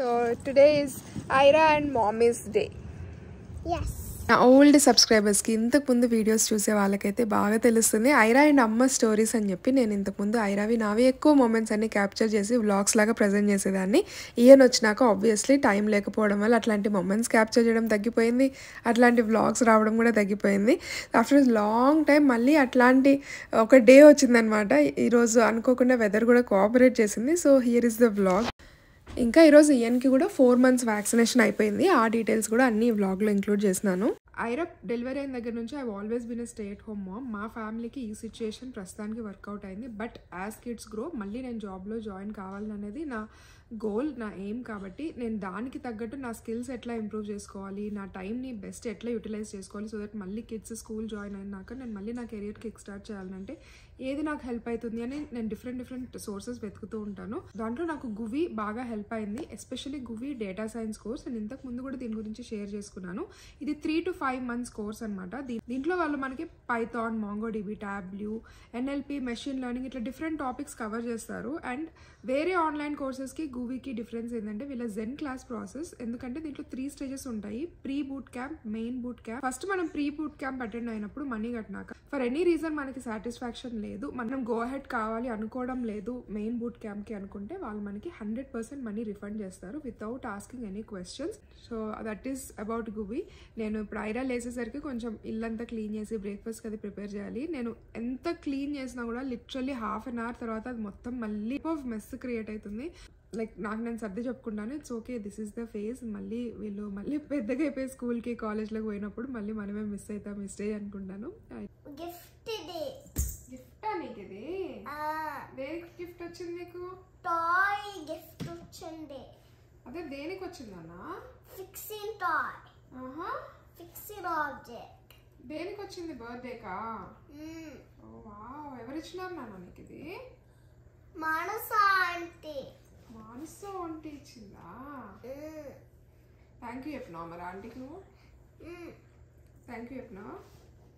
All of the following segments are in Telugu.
So today is Ira and Mommy's day. Yes. నా ఓల్డ్ సబ్స్క్రైబర్స్కి ఇంతకుముందు వీడియోస్ చూసే వాళ్ళకైతే బాగా తెలుస్తుంది ఐరా అండ్ అమ్మ స్టోరీస్ అని చెప్పి నేను ఇంతకుముందు ఐరావి నావి ఎక్కువ మూమెంట్స్ అన్ని క్యాప్చర్ చేసి వ్లాగ్స్ లాగా ప్రజెంట్ చేసేదాన్ని. ఈయన వచ్చినాక ఆబ్వియస్లీ టైం లేకపోవడం వల్ల అట్లాంటి మూమెంట్స్ క్యాప్చర్ చేయడం తగ్గిపోయింది, అట్లాంటి వ్లాగ్స్ రావడం కూడా తగ్గిపోయింది. ఆఫ్టర్ లాంగ్ టైం మళ్ళీ అట్లాంటి ఒక డే వచ్చిందనమాట. ఈరోజు అనుకోకుండా వెదర్ కూడా కోఆపరేట్ చేసింది. So here is the vlog. ఇంకా ఈరోజు ఈయన్కి కూడా 4 months వ్యాక్సినేషన్ అయిపోయింది. ఆ డీటెయిల్స్ కూడా అన్ని వ్లాగ్లో ఇంక్లూడ్ చేసినాను. ఐరా డెలివరీ అయిన దగ్గర నుంచి I always been stay at home mom. మా ఫ్యామిలీకి ఈ సిచ్యుయేషన్ ప్రస్తుతానికి వర్కౌట్ అయింది. బట్ యాజ్ కిడ్స్ గ్రో మళ్ళీ నేను జాబ్లో జాయిన్ కావాలనేది నా గోల్, నా ఎయిమ్. కాబట్టి నేను దానికి తగ్గట్టు నా స్కిల్స్ ఎట్లా ఇంప్రూవ్ చేసుకోవాలి, నా టైంని బెస్ట్ ఎట్లా యూటిలైజ్ చేసుకోవాలి, సో దట్ మళ్ళీ కిడ్స్ స్కూల్ జాయిన్ అయినాక నేను మళ్ళీ నా కెరియర్ కిక్ స్టార్ట్ చేయాలంటే ఏది నాకు హెల్ప్ అవుతుంది అని నేను డిఫరెంట్ సోర్సెస్ వెతుకుతూ ఉంటాను. దాంట్లో నాకు గువి బాగా హెల్ప్ అయింది, especially Guvi data science course. నేను ఇంతకు ముందు కూడా దీని గురించి షేర్ చేసుకున్నాను. ఇది 3 to 5 months కోర్స్ అనమాట. దీంట్లో వాళ్ళు మనకి Python, MongoDB, Tableau, NLP, machine learning ఇట్లా డిఫరెంట్ టాపిక్స్ కవర్ చేస్తారు. అండ్ వేరే ఆన్లైన్ కోర్సెస్కి గువికి డిఫరెన్స్ ఏంటంటే వీళ్ళ జెన్ క్లాస్ ప్రాసెస్. ఎందుకంటే దీంట్లో 3 stages ఉంటాయి: pre boot camp, main boot camp. First మనం ప్రీ బూట్ క్యాంప్ అటెండ్ అయినప్పుడు మనీ కట్టినాక ఫర్ ఎనీ రీజన్ మనకి సాటిస్ఫాక్షన్ లేదు, మనం గో హెడ్ కావాలి అనుకోవడం లేదు మెయిన్ బూట్ క్యాంప్కి అనుకుంటే వాళ్ళు మనకి 100% మనీ రిఫండ్ చేస్తారు without asking any questions. So that is about Guvi. నేను ఇప్పుడు ఐరా లేసేసరికి కొంచెం ఇల్లంతా క్లీన్ చేసి బ్రేక్ఫాస్ట్ అది ప్రిపేర్ చేయాలి. నేను ఎంత క్లీన్ చేసినా కూడా లిటరల్లీ ½ an hour తర్వాత అది మొత్తం మళ్ళీ మెస్ క్రియేట్ అవుతుంది. లైక్ నాకు నేను సర్ది చెప్పుకుంటాను, it's okay, this is the phase. మళ్ళీ వీళ్ళు మళ్ళీ పెద్దగా అయిపోయి స్కూల్కి కాలేజ్లోకి పోయినప్పుడు మళ్ళీ మనమే మిస్ అవుతాం ఈ స్టేజ్ అనుకుంటాను. గిఫ్టా నీకు ఇది? దేనికి గిఫ్ట్ వచ్చింది నీకు? టాయ్ గిఫ్ట్ వచ్చింది. అదే దేనికి వచ్చిందన్నా? Fixing toy. Fixing object. దేనికి వచ్చింది? బర్త్డేకా? ఓ వావ్, ఎవరు ఇచ్చినారు నాన్న నీకు ఇది? మానస ఆంటీ. మానస ఆంటీ ఇచ్చిందా? థ్యాంక్ యూ చెప్పినావు మరి ఆంటీకి నువ్వు? థ్యాంక్ యూ చెప్పినావు?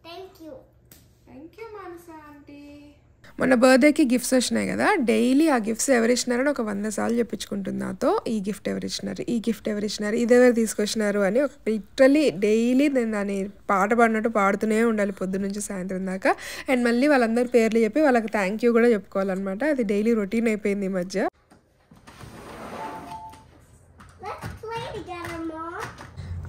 Thank you Manasa aunty. మొన్న బర్త్డేకి గిఫ్ట్స్ వచ్చినాయి కదా, డైలీ ఆ గిఫ్ట్స్ ఎవరు ఇచ్చినారని ఒక 100 సార్లు చెప్పించుకుంటుంది నాతో. ఈ గిఫ్ట్ ఎవరు ఇచ్చినారు, ఈ గిఫ్ట్ ఎవరు ఇచ్చినారు, ఇది ఎవరు తీసుకొచ్చినారు అని లిటరల్లీ డైలీ నేను దాన్ని పాట పాడినట్టు పాడుతూనే ఉండాలి పొద్దున్న నుంచి సాయంత్రం దాకా. అండ్ మళ్ళీ వాళ్ళందరి పేర్లు చెప్పి వాళ్ళకి థ్యాంక్ యూ కూడా చెప్పుకోవాలన్నమాట. అది డైలీ రొటీన్ అయిపోయింది ఈ మధ్య.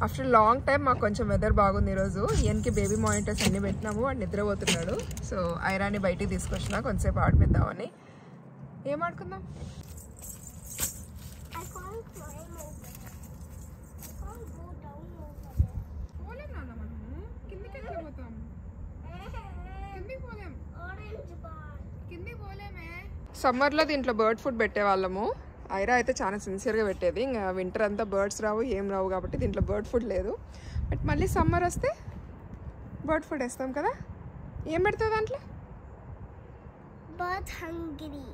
ఆఫ్టర్ లాంగ్ టైం మాకు కొంచెం వెదర్ బాగుంది ఈరోజు. ఈయనకి బేబీ మానిటర్స్ అన్ని పెట్టినాము, వాడు నిద్రపోతున్నాడు. సో ఐరాని బయటికి తీసుకొచ్చిన కొంచెంసేపు ఆడిపిద్దామని. ఏం ఆడుకుందాం? పోలేం నాన్న, మనము కిందికి ఎట్లా పోతాం? కిందికి పోలేం, కిందికి పోలేమే. సమ్మర్లో దీంట్లో బర్డ్ ఫుడ్ పెట్టేవాళ్ళము. ఐరా అయితే చాలా సిన్సియర్గా పెట్టేది. ఇంకా వింటర్ అంతా బర్డ్స్ రావు, ఏం రావు కాబట్టి దీంట్లో బర్డ్ ఫుడ్ లేదు. బట్ మళ్ళీ సమ్మర్ వస్తే బర్డ్ ఫుడ్ వేస్తాం కదా. ఏం పెడతావు దాంట్లో? Bird hungry.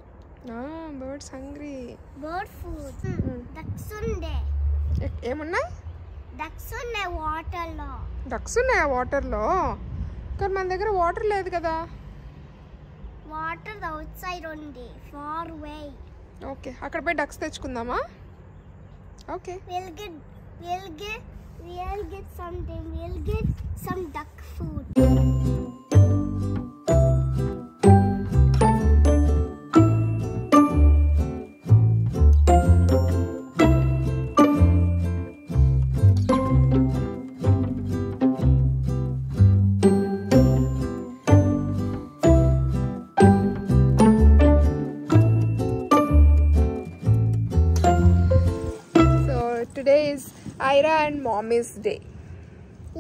Birds hungry. Bird food. Ducks ఉండే. ఏమున్నాయి? డక్స్ ఉన్నాయి వాటర్లో. డక్స్ ఉన్నాయా వాటర్లో? కానీ మన దగ్గర వాటర్ లేదు కదా. వాటర్ అవుట్ సైడ్ ఉంది, ఫార్ వే. ఓకే, అక్కడ పోయి డక్స్ తెచ్చుకుందామా? Okay. We'll get something. We'll get some duck food. Today is Ira and Mommy's day.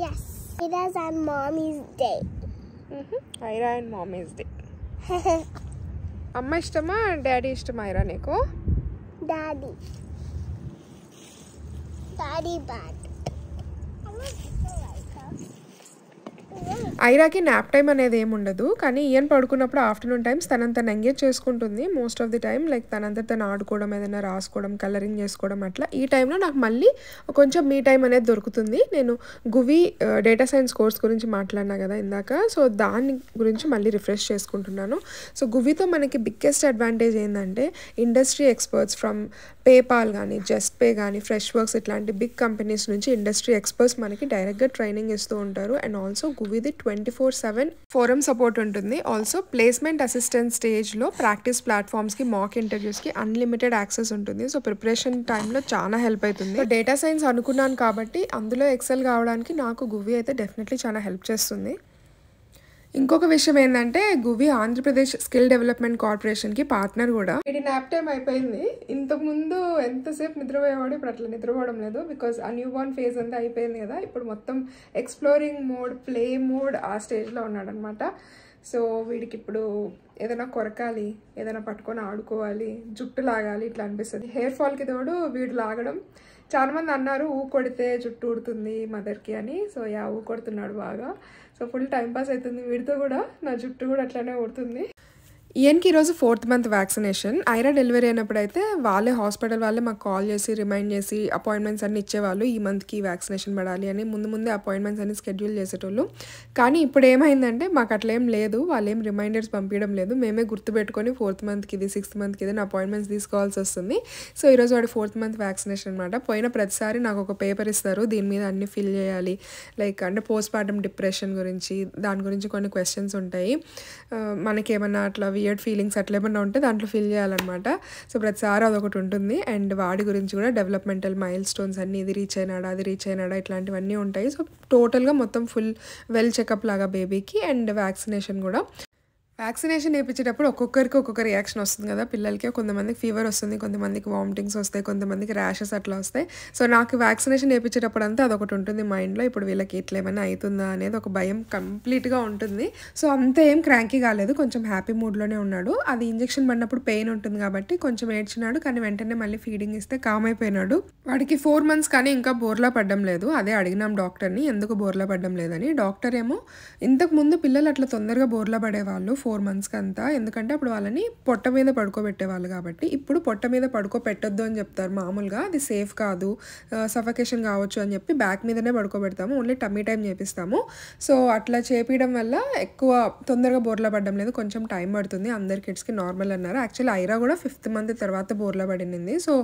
Yes, it is our Mommy's day. Ira and Mommy's day. అమ్మ ఇష్టమా డాడీ ఇష్టమా ఐరా నీకు? Daddy bad. ఐరాకి న్యాప్ టైం అనేది ఏమి ఉండదు, కానీ ఈయన పడుకున్నప్పుడు ఆఫ్టర్నూన్ టైమ్స్ తను ఎంగేజ్ చేసుకుంటుంది most of the time. Like తను ఆడుకోవడం, ఏదైనా రాసుకోవడం, కలరింగ్ చేసుకోవడం అట్లా. ఈ టైంలో నాకు మళ్ళీ కొంచెం మీ టైం అనేది దొరుకుతుంది. నేను గువి డేటా సైన్స్ కోర్స్ గురించి మాట్లాడినా కదా ఇందాక, సో దాని గురించి మళ్ళీ రిఫ్రెష్ చేసుకుంటున్నాను. సో గువితో మనకి బిగ్గెస్ట్ అడ్వాంటేజ్ ఏంటంటే ఇండస్ట్రీ ఎక్స్పర్ట్స్ ఫ్రమ్ పేపాల్ కానీ, జస్ట్ పే కానీ, ఫ్రెష్ వర్క్స్ ఇట్లాంటి బిగ్ కంపెనీస్ నుంచి ఇండస్ట్రీ ఎక్స్పర్ట్స్ మనకి డైరెక్ట్గా ట్రైనింగ్ ఇస్తూ ఉంటారు. అండ్ ఆల్సో గువిది 24/7 ఫోరం సపోర్ట్ ఉంటుంది. ఆల్సో ప్లేస్మెంట్ అసిస్టెంట్ స్టేజ్లో ప్రాక్టీస్ ప్లాట్ఫామ్స్కి, మాక్ ఇంటర్వ్యూస్కి అన్లిమిటెడ్ యాక్సెస్ ఉంటుంది. సో ప్రిపరేషన్ టైంలో చాలా హెల్ప్ అవుతుంది. సో డేటా సైన్స్ అనుకున్నాను కాబట్టి అందులో ఎక్సెల్ కావడానికి నాకు గువి అయితే డెఫినెట్లీ చాలా హెల్ప్ చేస్తుంది. ఇంకొక విషయం ఏంటంటే గువి ఆంధ్రప్రదేశ్ స్కిల్ డెవలప్మెంట్ కార్పొరేషన్కి పార్ట్నర్ కూడా. ఇది న్యాప్ టైం అయిపోయింది. ఇంతకుముందు ఎంతసేపు నిద్రపోయేవాడు, ఇప్పుడు అట్లా నిద్రపోవడం లేదు. బికాజ్ ఆ న్యూ బార్న్ ఫేజ్ అంతా అయిపోయింది కదా, ఇప్పుడు మొత్తం ఎక్స్ప్లోరింగ్ మోడ్, ప్లే మోడ్ ఆ స్టేజ్లో ఉన్నాడు అనమాట. సో వీడికి ఇప్పుడు ఏదైనా కొరకాలి, ఏదైనా పట్టుకొని ఆడుకోవాలి, జుట్టు లాగాలి ఇట్లా అనిపిస్తుంది. హెయిర్ ఫాల్కి తోడు వీడు లాగడం. చాలామంది అన్నారు ఊ కొడితే జుట్టు ఊడుతుంది మదర్కి అని. సో ఊ కొడుతున్నాడు బాగా. సో ఫుల్ టైంపాస్ అవుతుంది వీడితో కూడా. నా జుట్టు కూడా అట్లానే ఊడుతుంది. ఈయనకి ఈరోజు 4th month vaccination. Aira delivery అయినప్పుడు అయితే వాళ్ళే హాస్పిటల్ వాళ్ళే మాకు కాల్ చేసి రిమైండ్ చేసి అపాయింట్మెంట్స్ అన్ని ఇచ్చేవాళ్ళు. ఈ మంత్కి వ్యాక్సినేషన్ పడాలి అని ముందే అపాయింట్మెంట్స్ అన్ని స్కెడ్యూల్ చేసేటోళ్ళు. కానీ ఇప్పుడు ఏమైందంటే మాకు అట్లా ఏం లేదు, వాళ్ళు ఏం రిమైండర్స్ పంపించడం లేదు. మేమే గుర్తుపెట్టుకొని 4th monthకి ఇది, 6th monthకి ఇది అపాయింట్మెంట్స్ తీసుకోవాల్సి వస్తుంది. సో ఈరోజు వాడి 4th month వ్యాక్సినేషన్ అనమాట. పోయిన ప్రతిసారి నాకు ఒక పేపర్ ఇస్తారు, దీని మీద అన్ని ఫిల్ చేయాలి. లైక్ అంటే పోస్ట్ పార్టమ్ డిప్రెషన్ గురించి, దాని గురించి కొన్ని క్వశ్చన్స్ ఉంటాయి. మనకేమన్నా అట్లా వియర్డ్ ఫీలింగ్స్ అట్లా ఏమన్నా ఉంటే దాంట్లో ఫిల్ చేయాలన్నమాట. సో ప్రతిసారి అదొకటి ఉంటుంది. అండ్ వాడి గురించి కూడా డెవలప్మెంటల్ మైల్ స్టోన్స్ అన్నీ, ఇది రీచ్ అయినాడా, అది రీచ్ అయినాడా, ఇట్లాంటివన్నీ ఉంటాయి. సో టోటల్గా మొత్తం ఫుల్ వెల్ చెకప్ లాగా బేబీకి. అండ్ వ్యాక్సినేషన్ కూడా. వ్యాక్సినేషన్ వేయించేటప్పుడు ఒక్కొక్కరికి ఒక్కొక్క రియాక్షన్ వస్తుంది కదా పిల్లలకి. కొంతమందికి ఫీవర్ వస్తుంది, కొంతమందికి వామిటింగ్స్ వస్తాయి, కొంతమందికి ర్యాషెస్ అట్లా వస్తాయి. సో నాకు వ్యాక్సినేషన్ వేయించేటప్పుడు అంతా అదొకటి ఉంటుంది మైండ్లో. ఇప్పుడు వీళ్ళకి ఇట్లా ఏమైనా అవుతుందా అనేది ఒక భయం కంప్లీట్గా ఉంటుంది. సో అంత ఏం క్రాంకీ కాలేదు, కొంచెం హ్యాపీ మూడ్లోనే ఉన్నాడు. అది ఇంజెక్షన్ పడినప్పుడు పెయిన్ ఉంటుంది కాబట్టి కొంచెం ఏడ్చినాడు, కానీ వెంటనే మళ్ళీ ఫీడింగ్ ఇస్తే కామ్ అయిపోయినాడు. వాడికి 4 months కానీ ఇంకా బోర్లా పడ్డం లేదు. అదే అడిగినాం డాక్టర్ని ఎందుకు బోర్లా పడ్డం లేదని. డాక్టర్ ఏమో ఇంతకు ముందు పిల్లలు అట్లా తొందరగా బోర్లా పడేవాళ్ళు 4 monthsకి అంతా, ఎందుకంటే అప్పుడు వాళ్ళని పొట్ట మీద పడుకోబెట్టేవాళ్ళు కాబట్టి. ఇప్పుడు పొట్ట మీద పడుకోబెట్టొద్దు అని చెప్తారు మామూలుగా, అది సేఫ్ కాదు, సఫకేషన్ కావచ్చు అని చెప్పి బ్యాక్ మీదనే పడుకోబెడతాము, ఓన్లీ టమ్మీ టైం చేపిస్తాము. సో అట్లా చేపించడం వల్ల ఎక్కువ తొందరగా బోర్లా పడడం లేదు, కొంచెం టైం పడుతుంది. అందరి కిడ్స్కి నార్మల్ అన్నారు. యాక్చువల్లీ ఐరా కూడా 5th month తర్వాత బోర్లా పడింది. సో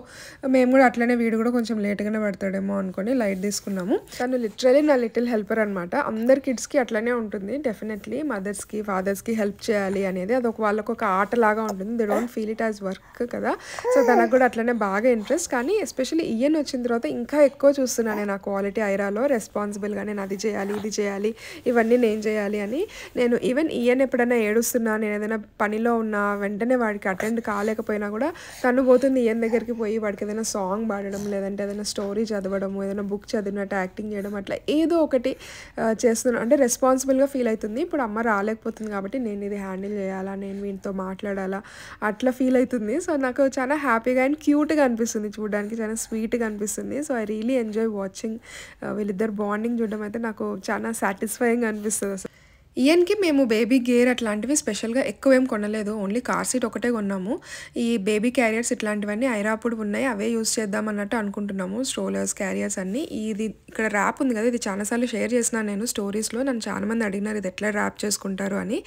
మేము కూడా అట్లనే వీడు కూడా కొంచెం లేట్గానే పడతాడేమో అనుకొని లైట్ తీసుకున్నాము. తను లిటరలీ నా లిటిల్ హెల్పర్ అనమాట. అందరి కిడ్స్కి అట్లనే ఉంటుంది డెఫినెట్లీ. మదర్స్కి, ఫాదర్స్కి హెల్ప్ చేయాలి అనేది అదొక వాళ్ళకు ఒక ఆటలాగా ఉంటుంది. They don't feel it as work కదా. సో తనకు కూడా అట్లనే బాగా ఇంట్రెస్ట్. కానీ ఎస్పెషల్లీ ఈయన్ వచ్చిన తర్వాత ఇంకా ఎక్కువ చూస్తున్నాను నేను ఆ క్వాలిటీ ఐరాలో. రెస్పాన్సిబుల్గా నేను అది చేయాలి, ఇది చేయాలి, ఇవన్నీ నేను చేయాలి అని. నేను ఈవెన్ ఈయన్ ఎప్పుడైనా ఏడుస్తున్నా, నేను ఏదైనా పనిలో ఉన్నా వెంటనే వాడికి అటెండ్ కాలేకపోయినా కూడా తను పోతుంది ఈయన్ దగ్గరికి పోయి వాడికి ఏదైనా సాంగ్ పాడడం, లేదంటే ఏదైనా స్టోరీ చదవడము, ఏదైనా బుక్ చదివినట్టు యాక్టింగ్ చేయడం, అట్లా ఏదో ఒకటి చేస్తున్నాను. అంటే రెస్పాన్సిబుల్గా ఫీల్ అవుతుంది. ఇప్పుడు అమ్మ రాలేకపోతుంది కాబట్టి నేను ఇది హ్యాండిల్ చేయాలా, నేను వీటితో మాట్లాడాలా, అట్లా ఫీల్ అవుతుంది. సో నాకు చాలా హ్యాపీగా అండ్ క్యూట్గా అనిపిస్తుంది, చూడడానికి చాలా స్వీట్గా అనిపిస్తుంది. So I really enjoy watching వీళ్ళిద్దరు బాండింగ్ చూడడం అయితే నాకు చాలా సాటిస్ఫైయింగ్ అనిపిస్తుంది. అసలు ఈయన్కి మేము బేబీ గేర్ అట్లాంటివి స్పెషల్గా ఎక్కువ ఏం కొనలేదు, ఓన్లీ కార్ సీట్ ఒకటే కొన్నాము. ఈ బేబీ క్యారియర్స్ ఇట్లాంటివన్నీ ఐరా అప్పుడు ఉన్నాయి, అవే యూస్ చేద్దాం అన్నట్టు అనుకుంటున్నాము. స్ట్రోలర్స్, క్యారియర్స్ అన్నీ. ఇది ఇక్కడ ర్యాప్ ఉంది కదా, ఇది చాలాసార్లు షేర్ చేసినాను నేను స్టోరీస్లో. నన్ను చాలామంది అడిగినారు ఇది ఎట్లా ర్యాప్ చేసుకుంటారు అని.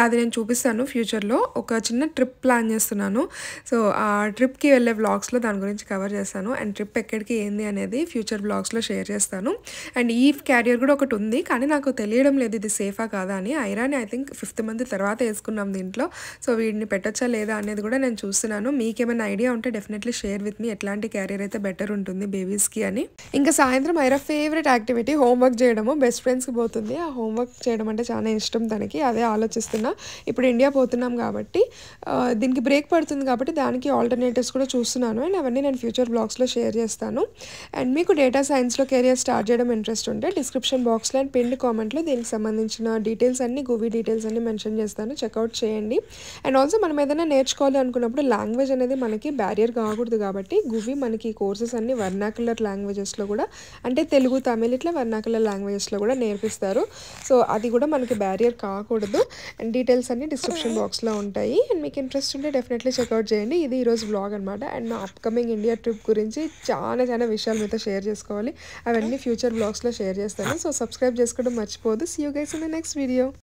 అది నేను చూపిస్తాను ఫ్యూచర్లో. ఒక చిన్న ట్రిప్ ప్లాన్ చేస్తున్నాను. సో ఆ ట్రిప్కి వెళ్ళే వ్లాగ్స్లో దాని గురించి కవర్ చేస్తాను. అండ్ ట్రిప్ ఎక్కడికి ఏంది అనేది ఫ్యూచర్ వ్లాగ్స్లో షేర్ చేస్తాను. అండ్ ఈ క్యారియర్ కూడా ఒకటి ఉంది, కానీ నాకు తెలియడం లేదు ఇది సేఫా కాదా అని. ఐరాని ఐ థింక్ 5th month తర్వాత వేసుకున్నాం దీంట్లో. సో వీడిని పెట్టొచ్చా లేదా అనేది కూడా నేను చూస్తున్నాను. మీకేమైనా ఐడియా ఉంటే డెఫినెట్లీ షేర్ విత్ మీ, ఎట్లాంటి క్యారియర్ అయితే బెటర్ ఉంటుంది బేబీస్కి అని. ఇంకా సాయంత్రం ఐరా ఫేవరెట్ యాక్టివిటీ హోంవర్క్ చేయడము. బెస్ట్ ఫ్రెండ్స్కి పోతుంది, ఆ హోంవర్క్ చేయడం అంటే చాలా ఇష్టం తనకి. అదే ఆలోచిస్తున్నా. ఇప్పుడు ఇండియా పోతున్నాం కాబట్టి దీనికి బ్రేక్ పడుతుంది కాబట్టి దానికి ఆల్టర్నేటివ్స్ కూడా చూస్తున్నాను. అండ్ అవన్నీ నేను ఫ్యూచర్ బ్లాగ్స్లో షేర్ చేస్తాను. అండ్ మీకు డేటా సైన్స్లో కెరియర్ స్టార్ట్ చేయడం ఇంట్రెస్ట్ ఉంటే డిస్క్రిప్షన్ బాక్స్లో అండ్ పిన్ కామెంట్లో దీనికి సంబంధించిన డీటెయిల్స్ అన్నీ గువి డీటెయిల్స్ అన్నీ మెన్షన్ చేస్తాను, చెక్అవుట్ చేయండి. అండ్ ఆల్సో మనం ఏదైనా నేర్చుకోవాలి అనుకున్నప్పుడు లాంగ్వేజ్ అనేది మనకి బ్యారియర్ కాకూడదు కాబట్టి గువి మనకి కోర్సెస్ అన్ని వర్నాకులర్ లాంగ్వేజెస్లో కూడా, అంటే తెలుగు తమిళ్ ఇట్లా వర్నాకులర్ లాంగ్వేజెస్లో కూడా నేర్పిస్తారు. సో అది కూడా మనకి బ్యారియర్ కాకూడదు. అండ్ డీటెయిల్స్ అన్ని డిస్క్రిప్షన్ బాక్స్లో ఉంటాయి. అండ్ మీకు ఇంట్రెస్ట్ ఉంటే డెఫినెట్లీ చెక్అవుట్ చేయండి. ఇది ఈరోజు వ్లాగ్ అనమాట. అండ్ నా అప్కమింగ్ ఇండియా ట్రిప్ గురించి చాలా చాలా విషయాలు మీతో షేర్ చేసుకోవాలి. అవన్నీ ఫ్యూచర్ వ్లాగ్స్లో షేర్ చేస్తాను. సో సబ్స్క్రైబ్ చేసుకోవడం మర్చిపోదు. See you guys in the next video.